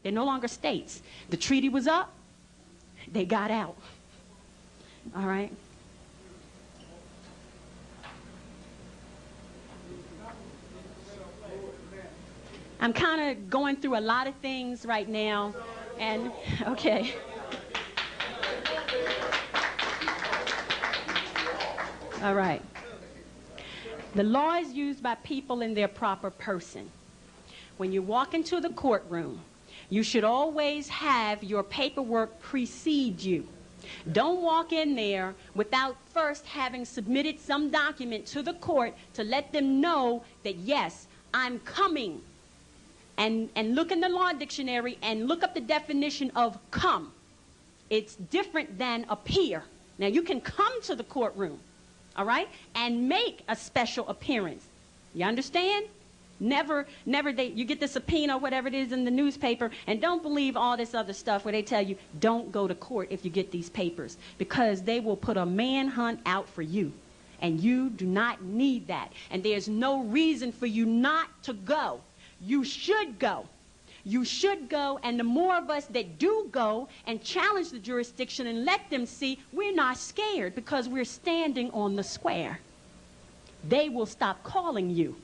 They're no longer states. The treaty was up. They got out. All right? I'm kind of going through a lot of things right now, and okay. All right. The law is used by people in their proper person. When you walk into the courtroom, you should always have your paperwork precede you. Don't walk in there without first having submitted some document to the court to let them know that, yes, I'm coming. And look in the law dictionary and look up the definition of come. It's different than appear. Now, you can come to the courtroom, all right, and make a special appearance. You understand? Never, you get the subpoena or whatever it is in the newspaper, and don't believe all this other stuff where they tell you, don't go to court if you get these papers, because they will put a manhunt out for you, and you do not need that. And there's no reason for you not to go. You should go. You should go, and the more of us that do go and challenge the jurisdiction and let them see we're not scared because we're standing on the square, they will stop calling you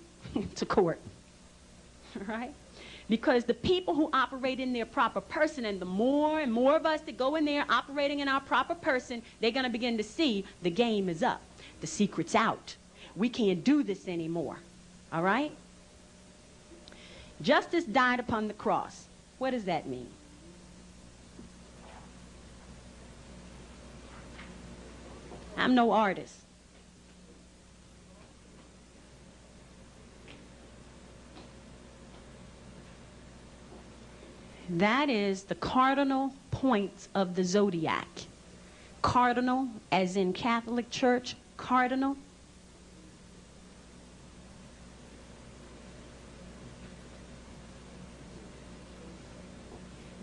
to court, right? Because the people who operate in their proper person, and the more and more of us that go in there operating in our proper person, they're going to begin to see the game is up. The secret's out. We can't do this anymore, all right? Justice died upon the cross. What does that mean? I'm no artist. That is the cardinal points of the zodiac. Cardinal, as in Catholic Church, cardinal.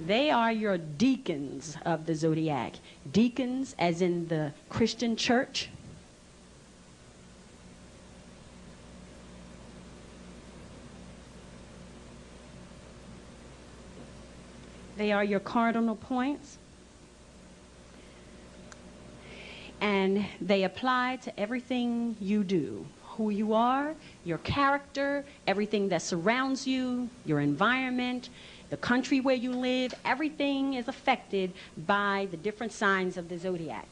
They are your deacons of the zodiac. Deacons, as in the Christian church. They are your cardinal points. And they apply to everything you do. Who you are, your character, everything that surrounds you, your environment, the country where you live, everything is affected by the different signs of the zodiac.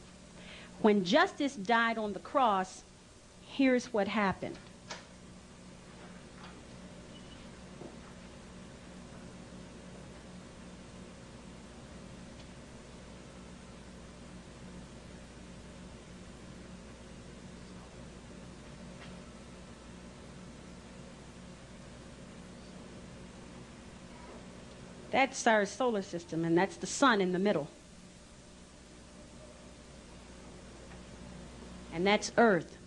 When justice died on the cross, here's what happened. That's our solar system, and that's the sun in the middle. And that's Earth,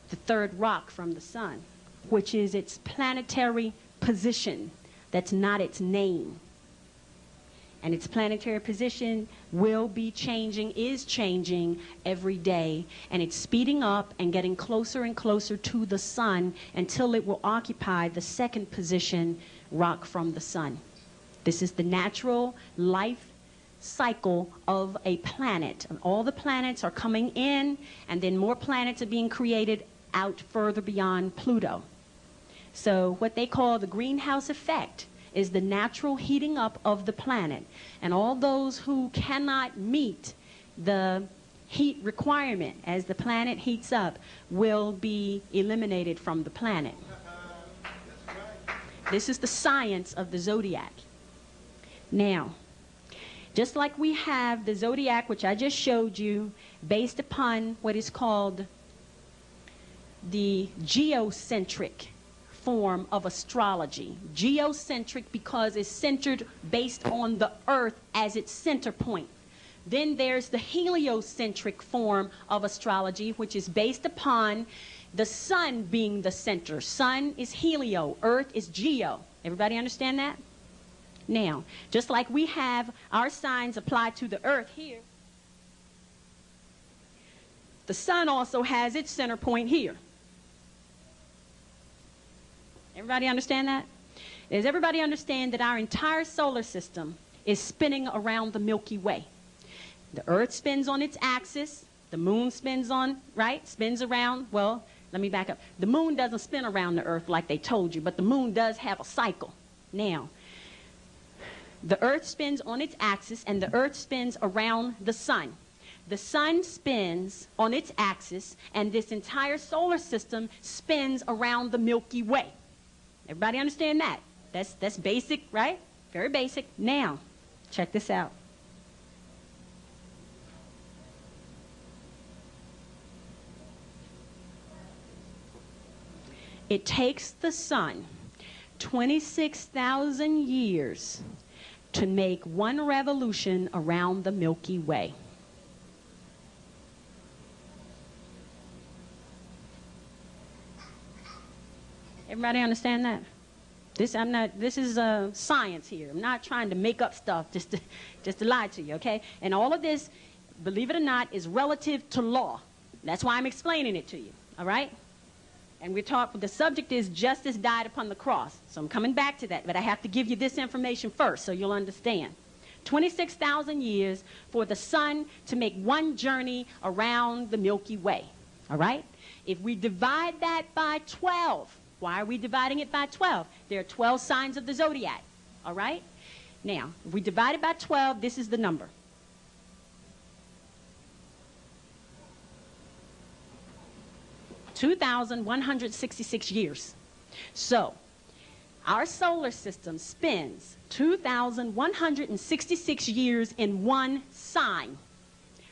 the third rock from the sun, which is its planetary position. That's not its name. And its planetary position will be changing, is changing every day. And it's speeding up and getting closer and closer to the sun until it will occupy the second position, rock from the sun. This is the natural life cycle of a planet. And all the planets are coming in, and then more planets are being created out further beyond Pluto. So what they call the greenhouse effect is the natural heating up of the planet. And all those who cannot meet the heat requirement as the planet heats up will be eliminated from the planet. This is the science of the zodiac. Now, just like we have the zodiac, which I just showed you, based upon what is called the geocentric form of astrology. Geocentric because it's centered based on the Earth as its center point. Then there's the heliocentric form of astrology, which is based upon the sun being the center. Sun is helio, Earth is geo. Everybody understand that? Now, just like we have our signs applied to the Earth here, the sun also has its center point here. Everybody understand that? Does everybody understand that our entire solar system is spinning around the Milky Way? The Earth spins on its axis. The moon spins on, right? Spins around. Well, let me back up. The moon doesn't spin around the Earth like they told you, but the moon does have a cycle. Now, the Earth spins on its axis, and the Earth spins around the sun. The sun spins on its axis, and this entire solar system spins around the Milky Way. Everybody understand that? That's basic, right? Very basic. Now, check this out. It takes the sun 26,000 years to make one revolution around the Milky Way. Everybody understand that? This is science here. I'm not trying to make up stuff just to lie to you, okay? And all of this, believe it or not, is relative to law. That's why I'm explaining it to you, all right? And the subject is justice died upon the cross. So I'm coming back to that, but I have to give you this information first so you'll understand. 26,000 years for the sun to make one journey around the Milky Way, all right? If we divide that by 12, why are we dividing it by 12? There are 12 signs of the zodiac, all right? Now, if we divide it by 12, this is the number. (2,166 years. So, our solar system spins 2,166 years in one sign.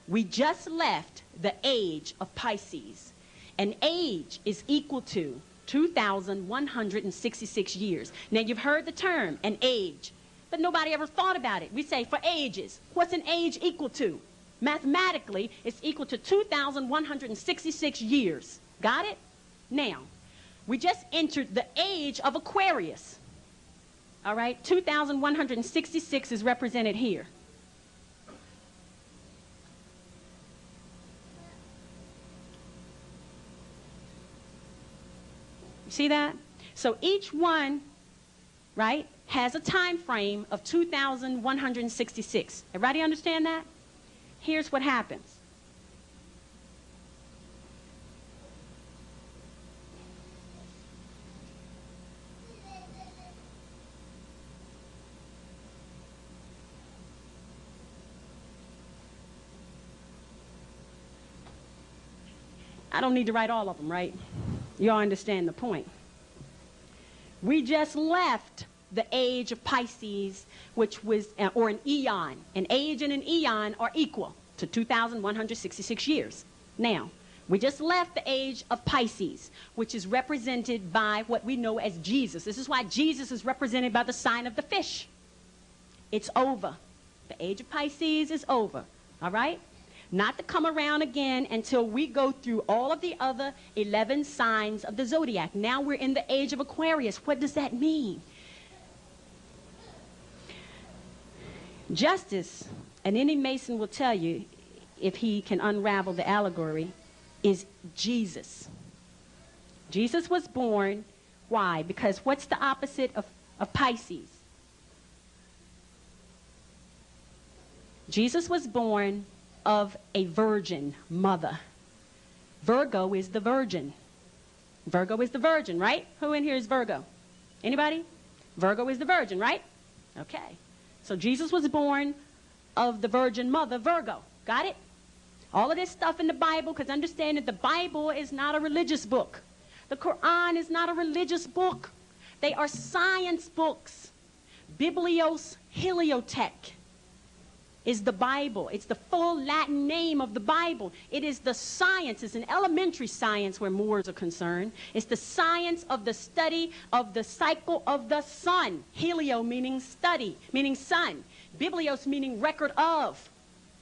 We just left the age of Pisces. An age is equal to 2,166 years. Now, you've heard the term, an age, but nobody ever thought about it. We say, for ages, what's an age equal to? Mathematically, it's equal to 2,166 years. Got it? Now, we just entered the age of Aquarius. All right? 2,166 is represented here. You see that? So each one, right, has a time frame of 2,166. Everybody understand that? Here's what happens. I don't need to write all of them, right? You all understand the point. We just left the age of Pisces, which was, or an eon. An age and an eon are equal to 2,166 years. Now, we just left the age of Pisces, which is represented by what we know as Jesus. This is why Jesus is represented by the sign of the fish. It's over. The age of Pisces is over, all right? Not to come around again until we go through all of the other 11 signs of the zodiac. Now we're in the age of Aquarius. What does that mean? Justice, and any Mason will tell you, if he can unravel the allegory, is Jesus. Jesus was born. Why? Because what's the opposite of Pisces? Jesus was born of a virgin mother. Virgo is the virgin. Virgo is the virgin, right? Who in here is Virgo? Anybody? Virgo is the virgin, right? Okay. So Jesus was born of the virgin mother, Virgo. Got it? All of this stuff in the Bible, because understand that the Bible is not a religious book. The Quran is not a religious book. They are science books. Biblios Heliotech is the Bible. It's the full Latin name of the Bible. It is the science. It's an elementary science where Moors are concerned. It's the science of the study of the cycle of the sun. Helio meaning study, meaning sun. Biblios meaning record of.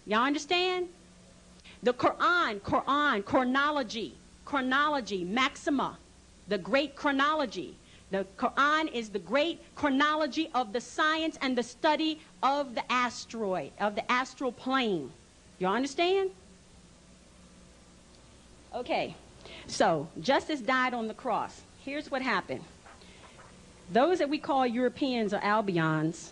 Y'all understand? The Quran, chronology, maxima, the great chronology. The Quran is the great chronology of the science and the study of the asteroid, of the astral plane. You understand? Okay, so justice died on the cross. Here's what happened. Those that we call Europeans or Albions